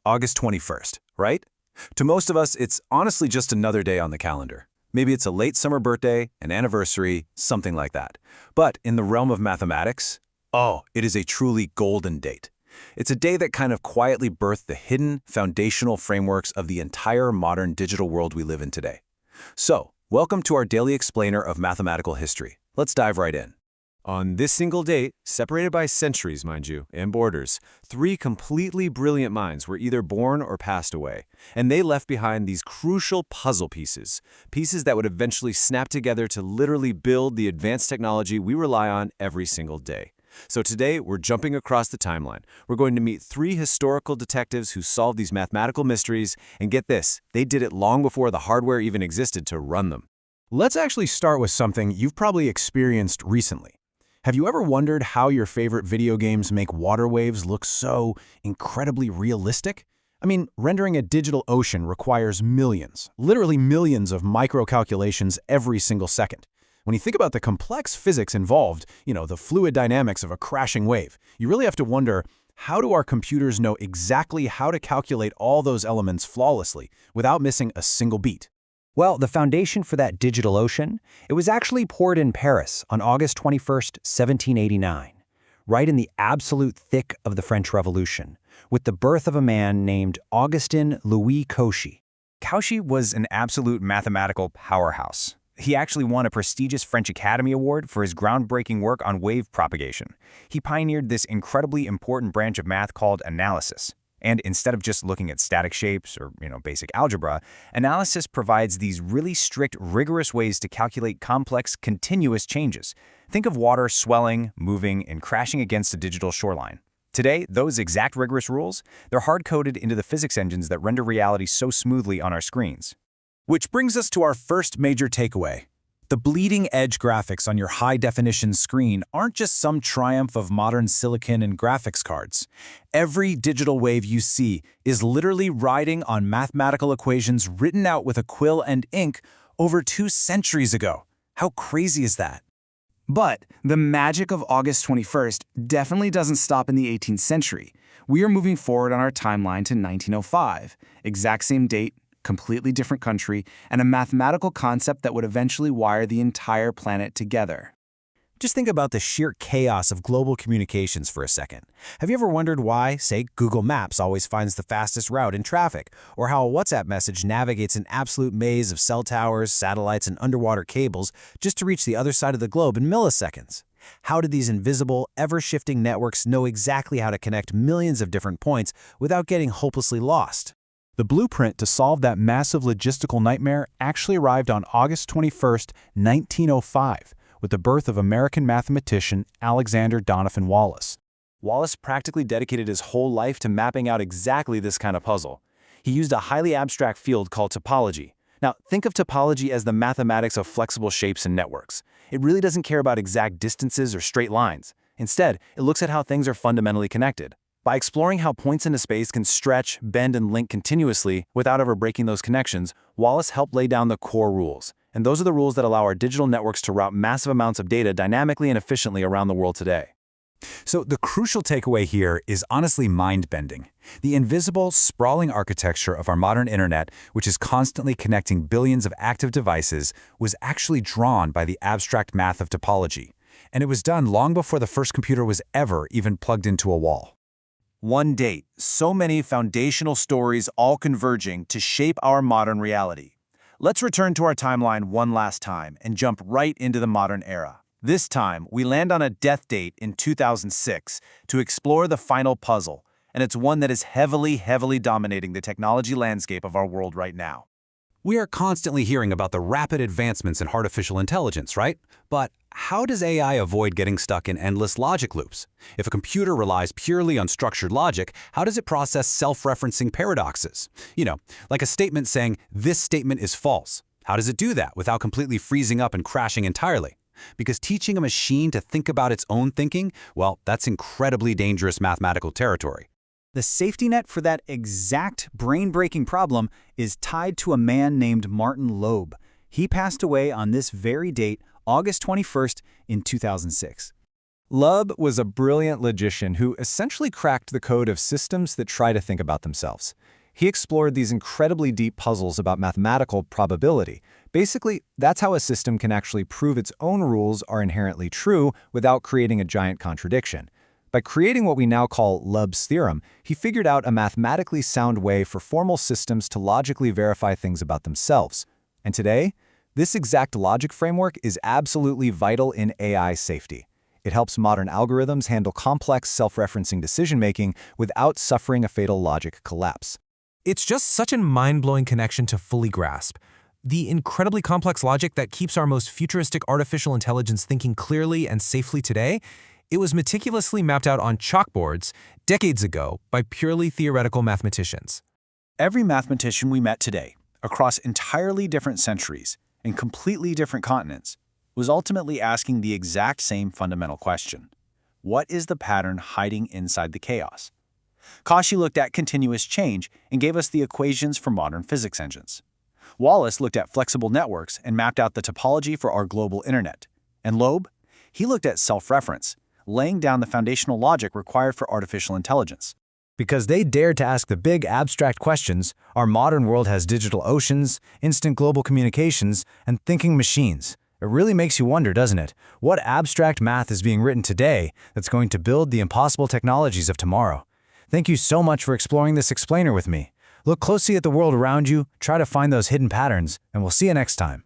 August 21st, right? To most of us, it's honestly just another day on the calendar. Maybe it's a late summer birthday, an anniversary, something like that. But in the realm of mathematics, oh, it is a truly golden date. It's a day that kind of quietly birthed the hidden, foundational frameworks of the entire modern digital world we live in today. So, welcome to our daily explainer of mathematical history. Let's dive right in. On this single date, separated by centuries, mind you, and borders, three completely brilliant minds were either born or passed away, and they left behind these crucial puzzle pieces that would eventually snap together to literally build the advanced technology we rely on every single day. So today, we're jumping across the timeline. We're going to meet three historical detectives who solved these mathematical mysteries, and get this, they did it long before the hardware even existed to run them. Let's actually start with something you've probably experienced recently. Have you ever wondered how your favorite video games make water waves look so incredibly realistic? I mean, rendering a digital ocean requires millions, literally millions of micro-calculations every single second. When you think about the complex physics involved, the fluid dynamics of a crashing wave, you really have to wonder, how do our computers know exactly how to calculate all those elements flawlessly without missing a single beat? Well, the foundation for that digital ocean, it was actually poured in Paris on August 21st, 1789, right in the absolute thick of the French Revolution, with the birth of a man named Augustin-Louis Cauchy. Cauchy was an absolute mathematical powerhouse. He actually won a prestigious French Academy Award for his groundbreaking work on wave propagation. He pioneered this incredibly important branch of math called analysis. And instead of just looking at static shapes or, basic algebra, analysis provides these really strict, rigorous ways to calculate complex, continuous changes. Think of water swelling, moving, and crashing against a digital shoreline. Today, those exact rigorous rules, they're hard-coded into the physics engines that render reality so smoothly on our screens. Which brings us to our first major takeaway. The bleeding-edge graphics on your high-definition screen aren't just some triumph of modern silicon and graphics cards. Every digital wave you see is literally riding on mathematical equations written out with a quill and ink over 2 centuries ago. How crazy is that? But the magic of August 21st definitely doesn't stop in the 18th century. We are moving forward on our timeline to 1905. Exact same date, completely different country, and a mathematical concept that would eventually wire the entire planet together. Just think about the sheer chaos of global communications for a second. Have you ever wondered why, say, Google Maps always finds the fastest route in traffic, or how a WhatsApp message navigates an absolute maze of cell towers, satellites, and underwater cables just to reach the other side of the globe in milliseconds? How did these invisible, ever-shifting networks know exactly how to connect millions of different points without getting hopelessly lost? The blueprint to solve that massive logistical nightmare actually arrived on August 21st, 1905, with the birth of American mathematician Alexander Doniphan Wallace. Wallace practically dedicated his whole life to mapping out exactly this kind of puzzle. He used a highly abstract field called topology. Now, think of topology as the mathematics of flexible shapes and networks. It really doesn't care about exact distances or straight lines. Instead, it looks at how things are fundamentally connected. By exploring how points in a space can stretch, bend, and link continuously without ever breaking those connections, Wallace helped lay down the core rules. And those are the rules that allow our digital networks to route massive amounts of data dynamically and efficiently around the world today. So the crucial takeaway here is honestly mind-bending. The invisible, sprawling architecture of our modern internet, which is constantly connecting billions of active devices, was actually drawn by the abstract math of topology. And it was done long before the first computer was ever even plugged into a wall. One date, so many foundational stories all converging to shape our modern reality. Let's return to our timeline one last time and jump right into the modern era. This time, we land on a death date in 2006 to explore the final puzzle, and it's one that is heavily dominating the technology landscape of our world right now. We are constantly hearing about the rapid advancements in artificial intelligence, right? But how does AI avoid getting stuck in endless logic loops? If a computer relies purely on structured logic, how does it process self-referencing paradoxes? Like a statement saying, "This statement is false." How does it do that without completely freezing up and crashing entirely? Because teaching a machine to think about its own thinking, well, that's incredibly dangerous mathematical territory. The safety net for that exact brain-breaking problem is tied to a man named Martin Loeb. He passed away on this very date, August 21st, in 2006. Loeb was a brilliant logician who essentially cracked the code of systems that try to think about themselves. He explored these incredibly deep puzzles about mathematical probability. Basically, that's how a system can actually prove its own rules are inherently true without creating a giant contradiction. By creating what we now call Loeb's theorem, he figured out a mathematically sound way for formal systems to logically verify things about themselves. And today, this exact logic framework is absolutely vital in AI safety. It helps modern algorithms handle complex self-referencing decision-making without suffering a fatal logic collapse. It's just such a mind-blowing connection to fully grasp. The incredibly complex logic that keeps our most futuristic artificial intelligence thinking clearly and safely today, it was meticulously mapped out on chalkboards decades ago by purely theoretical mathematicians. Every mathematician we met today, across entirely different centuries and completely different continents, was ultimately asking the exact same fundamental question. What is the pattern hiding inside the chaos? Cauchy looked at continuous change and gave us the equations for modern physics engines. Wallace looked at flexible networks and mapped out the topology for our global internet. And Loeb? He looked at self-reference, laying down the foundational logic required for artificial intelligence. Because they dared to ask the big abstract questions, our modern world has digital oceans, instant global communications, and thinking machines. It really makes you wonder, doesn't it? What abstract math is being written today that's going to build the impossible technologies of tomorrow? Thank you so much for exploring this explainer with me. Look closely at the world around you, try to find those hidden patterns, and we'll see you next time.